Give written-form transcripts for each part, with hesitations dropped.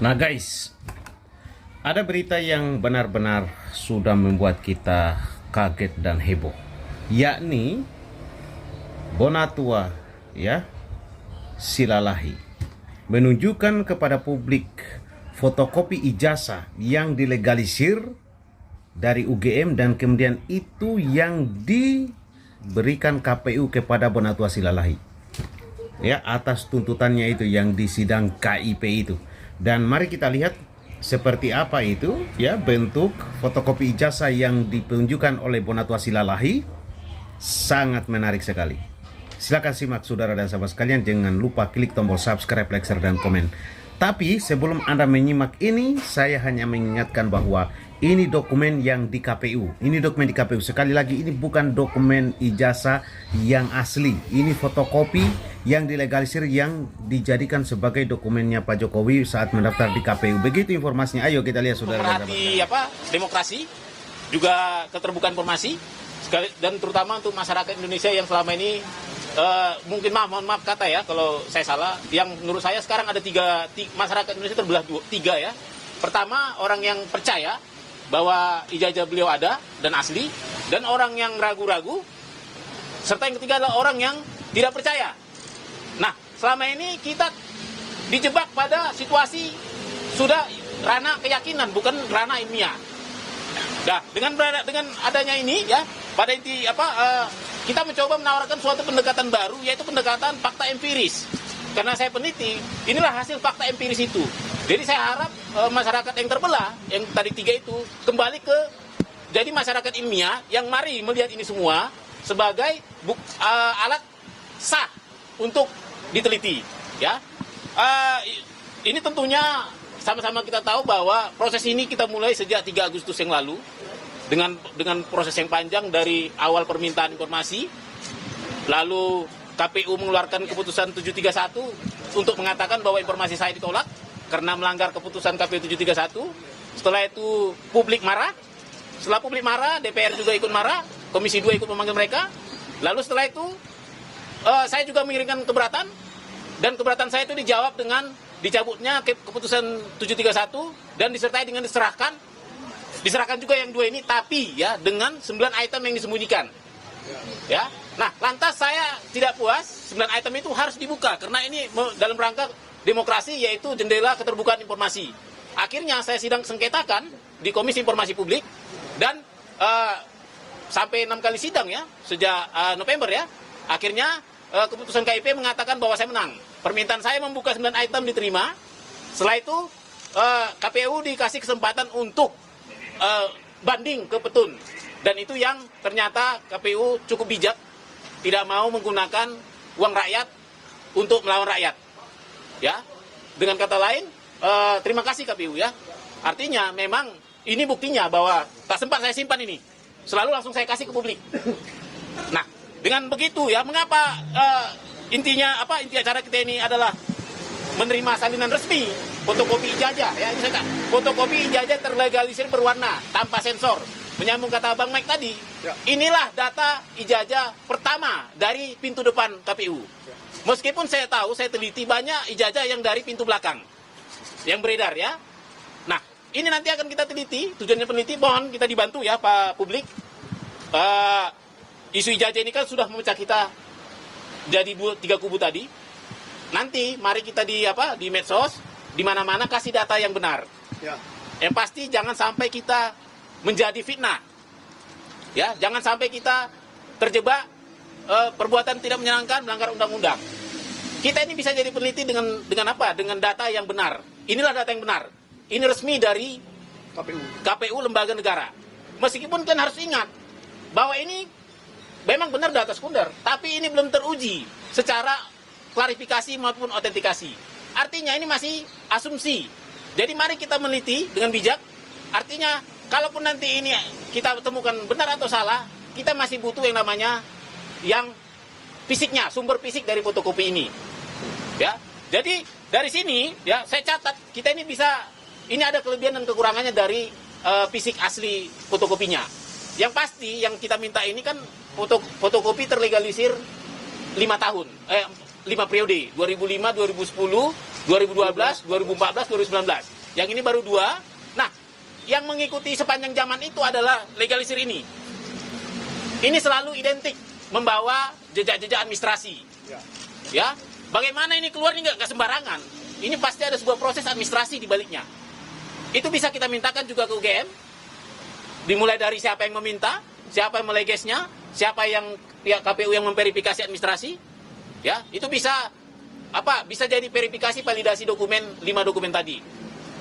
Nah guys, ada berita yang benar-benar sudah membuat kita kaget dan heboh, yakni Bonatua Silalahi menunjukkan kepada publik fotokopi ijazah yang dilegalisir dari UGM dan kemudian itu yang diberikan KPU kepada Bonatua Silalahi atas tuntutannya itu yang di sidang KIP itu. Dan mari kita lihat seperti apa itu bentuk fotokopi ijazah yang ditunjukkan oleh Bonatua Silalahi. Sangat menarik sekali. Silakan simak saudara dan sahabat sekalian, jangan lupa klik tombol subscribe, like, share, dan komen. Tapi sebelum Anda menyimak ini, saya hanya mengingatkan bahwa ini dokumen yang di KPU. Ini dokumen di KPU. Sekali lagi, ini bukan dokumen ijazah yang asli. Ini fotokopi yang dilegalisir yang dijadikan sebagai dokumennya Pak Jokowi saat mendaftar di KPU. Begitu informasinya. Ayo kita lihat saudara. Memperhati demokrasi, juga keterbukaan informasi, dan terutama untuk masyarakat Indonesia yang selama ini mungkin mohon maaf kata ya kalau saya salah. Yang menurut saya sekarang ada tiga masyarakat Indonesia terbelah tiga ya. Pertama, orang yang percaya bahwa ijazah beliau ada dan asli, dan orang yang ragu-ragu, serta yang ketiga adalah orang yang tidak percaya. Nah, selama ini kita dijebak pada situasi sudah ranah keyakinan, bukan ranah ilmiah. Nah, dengan adanya ini pada inti kita mencoba menawarkan suatu pendekatan baru, yaitu pendekatan fakta empiris. Karena saya peneliti, inilah hasil fakta empiris itu. Jadi saya harap masyarakat yang terbelah, yang tadi tiga itu, kembali ke jadi masyarakat ilmiah yang mari melihat ini semua sebagai alat sah untuk diteliti. Ini tentunya sama-sama kita tahu bahwa proses ini kita mulai sejak 3 Agustus yang lalu dengan proses yang panjang dari awal permintaan informasi, lalu KPU mengeluarkan keputusan 731 untuk mengatakan bahwa informasi saya ditolak karena melanggar keputusan KPU 731. Setelah itu publik marah. Setelah publik marah, DPR juga ikut marah, Komisi 2 ikut memanggil mereka. Lalu setelah itu saya juga mengirimkan keberatan, dan keberatan saya itu dijawab dengan dicabutnya keputusan 731 dan disertai dengan diserahkan juga yang 2 ini, tapi dengan 9 item yang disembunyikan. Nah, lantas saya tidak puas, 9 item itu harus dibuka karena ini dalam rangka demokrasi, yaitu jendela keterbukaan informasi. Akhirnya saya sidang sengketakan di Komisi Informasi Publik, dan sampai 6 kali sidang sejak November akhirnya keputusan KIP mengatakan bahwa saya menang. Permintaan saya membuka 9 item diterima. Setelah itu KPU dikasih kesempatan untuk banding ke petun, dan itu yang ternyata KPU cukup bijak, tidak mau menggunakan uang rakyat untuk melawan rakyat. Dengan kata lain, terima kasih KPU Artinya memang ini buktinya bahwa tak sempat saya simpan ini, selalu langsung saya kasih ke publik. Nah, dengan begitu mengapa inti acara kita ini adalah menerima salinan resmi fotokopi ijazah fotokopi ijazah terlegalisir berwarna tanpa sensor. Menyambung kata Bang Mike tadi, inilah data ijazah pertama dari pintu depan KPU. Meskipun saya tahu, saya teliti banyak ijazah yang dari pintu belakang yang beredar Nah, ini nanti akan kita teliti, tujuannya peneliti, mohon kita dibantu Pak publik. Isu ijazah ini kan sudah memecah kita jadi 3 kubu tadi. Nanti mari kita di medsos, di mana-mana kasih data yang benar. Yang pasti jangan sampai kita menjadi fitnah. Jangan sampai kita terjebak perbuatan tidak menyenangkan, melanggar undang-undang. Kita ini bisa jadi peneliti dengan apa? Dengan data yang benar. Inilah data yang benar. Ini resmi dari KPU lembaga negara. Meskipun kan harus ingat bahwa ini memang benar data sekunder, tapi ini belum teruji secara klarifikasi maupun autentikasi. Artinya ini masih asumsi. Jadi mari kita meneliti dengan bijak. Artinya kalaupun nanti ini kita temukan benar atau salah, kita masih butuh yang namanya yang fisiknya, sumber fisik dari fotokopi ini. Jadi dari sini saya catat kita ini ini ada kelebihan dan kekurangannya dari fisik asli fotokopinya. Yang pasti yang kita minta ini kan fotokopi terlegalisir 5 tahun. 5 periode, 2005, 2010, 2012, 2014, 2019. yang ini baru 2. Nah, yang mengikuti sepanjang zaman itu adalah legalisir ini. Ini selalu identik membawa jejak-jejak administrasi. Ya, bagaimana ini keluar ini nggak sembarangan. Ini pasti ada sebuah proses administrasi di baliknya. Itu bisa kita mintakan juga ke UGM. Dimulai dari siapa yang meminta, siapa yang melegesnya, siapa yang pihak KPU yang memverifikasi administrasi. Ya, itu bisa bisa jadi verifikasi validasi dokumen 5 dokumen tadi.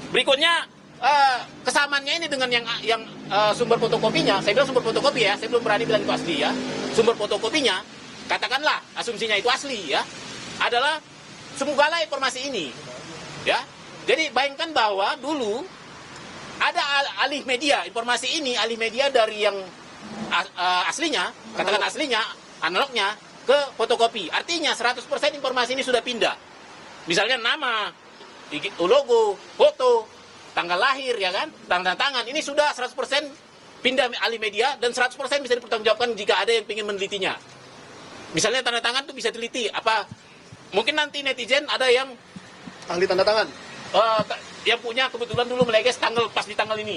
Berikutnya kesamaannya ini dengan yang sumber fotokopinya. Saya bilang sumber fotokopi ya, saya belum berani bilang itu asli ya. Sumber fotokopinya, katakanlah asumsinya itu asli ya, adalah semogalah informasi ini ya. Jadi bayangkan bahwa dulu ada alih media informasi ini, alih media dari yang aslinya, katakan aslinya, analognya ke fotokopi. Artinya 100% informasi ini sudah pindah. Misalnya nama, logo, foto, tanggal lahir ya kan, tanda tangan, ini sudah 100% pindah alih media dan 100% bisa dipertanggungjawabkan jika ada yang ingin menelitinya. Misalnya tanda tangan itu bisa teliti mungkin nanti netizen ada yang Ahli tanda tangan. yang punya kebetulan dulu meleges pas di tanggal ini.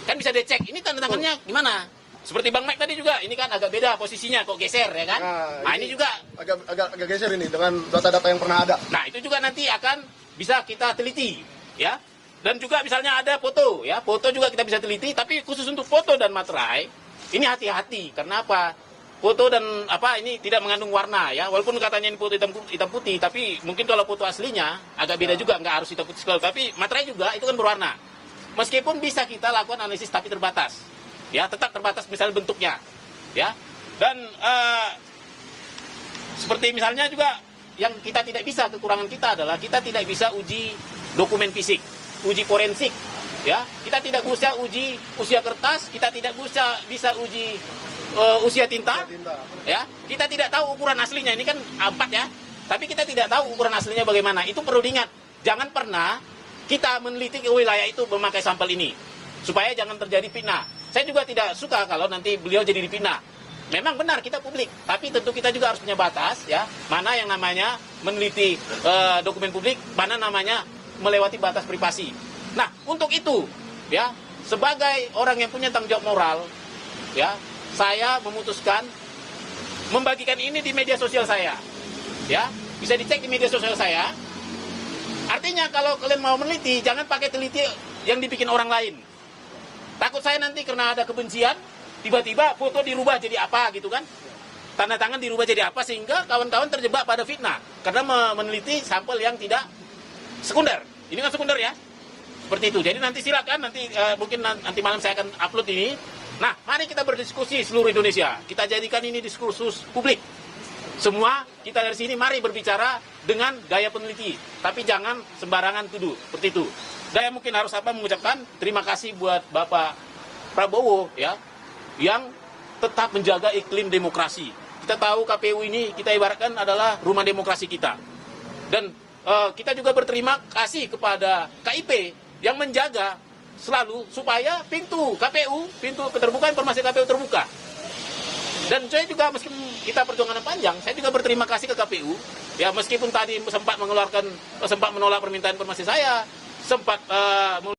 Kan bisa dicek ini tanda tangannya gimana. Seperti Bang Mike tadi juga, ini kan agak beda posisinya, kok geser ya kan. Nah ini juga agak geser ini dengan data-data yang pernah ada. Nah itu juga nanti akan bisa kita teliti ya. Dan juga misalnya ada foto ya, foto juga kita bisa teliti, tapi khusus untuk foto dan materai ini hati-hati. Karena apa? Foto dan ini tidak mengandung warna ya. Walaupun katanya ini foto hitam putih, tapi mungkin kalau foto aslinya agak beda juga, nggak harus hitam putih sekali. Tapi materai juga itu kan berwarna. Meskipun bisa kita lakukan analisis tapi terbatas. Ya, tetap terbatas misalnya bentuknya. Ya. Dan seperti misalnya juga yang kita tidak bisa, kekurangan kita adalah kita tidak bisa uji dokumen fisik, uji forensik. Ya, kita tidak bisa uji usia kertas, kita tidak bisa uji usia tinta, ya, kita tidak tahu ukuran aslinya, ini kan 4 ya, tapi kita tidak tahu ukuran aslinya bagaimana. Itu perlu diingat, jangan pernah kita meneliti ke wilayah itu memakai sampel ini, supaya jangan terjadi fitnah. Saya juga tidak suka kalau nanti beliau jadi dipitnah. Memang benar kita publik, tapi tentu kita juga harus punya batas, ya, mana yang namanya meneliti dokumen publik, mana namanya melewati batas privasi. Nah, untuk itu, ya, sebagai orang yang punya tanggung jawab moral, ya, saya memutuskan membagikan ini di media sosial saya. Ya, bisa dicek di media sosial saya. Artinya kalau kalian mau meneliti, jangan pakai teliti yang dibikin orang lain. Takut saya nanti karena ada kebencian, tiba-tiba foto dirubah jadi apa gitu kan. Tanda tangan dirubah jadi apa sehingga kawan-kawan terjebak pada fitnah. Karena meneliti sampel yang tidak sekunder. Ini kan sekunder ya. Seperti itu. Jadi nanti silakan, mungkin nanti malam saya akan upload ini. Nah, mari kita berdiskusi seluruh Indonesia. Kita jadikan ini diskursus publik. Semua kita dari sini mari berbicara dengan gaya peneliti. Tapi jangan sembarangan tuduh. Seperti itu. Saya mungkin harus mengucapkan terima kasih buat Bapak Prabowo ya, yang tetap menjaga iklim demokrasi. Kita tahu KPU ini kita ibaratkan adalah rumah demokrasi kita. Dan kita juga berterima kasih kepada KIP yang menjaga selalu supaya pintu KPU, pintu keterbukaan informasi KPU terbuka. Dan saya juga meskipun kita perjuangan panjang, saya juga berterima kasih ke KPU. Ya meskipun tadi sempat menolak permintaan informasi saya, sempat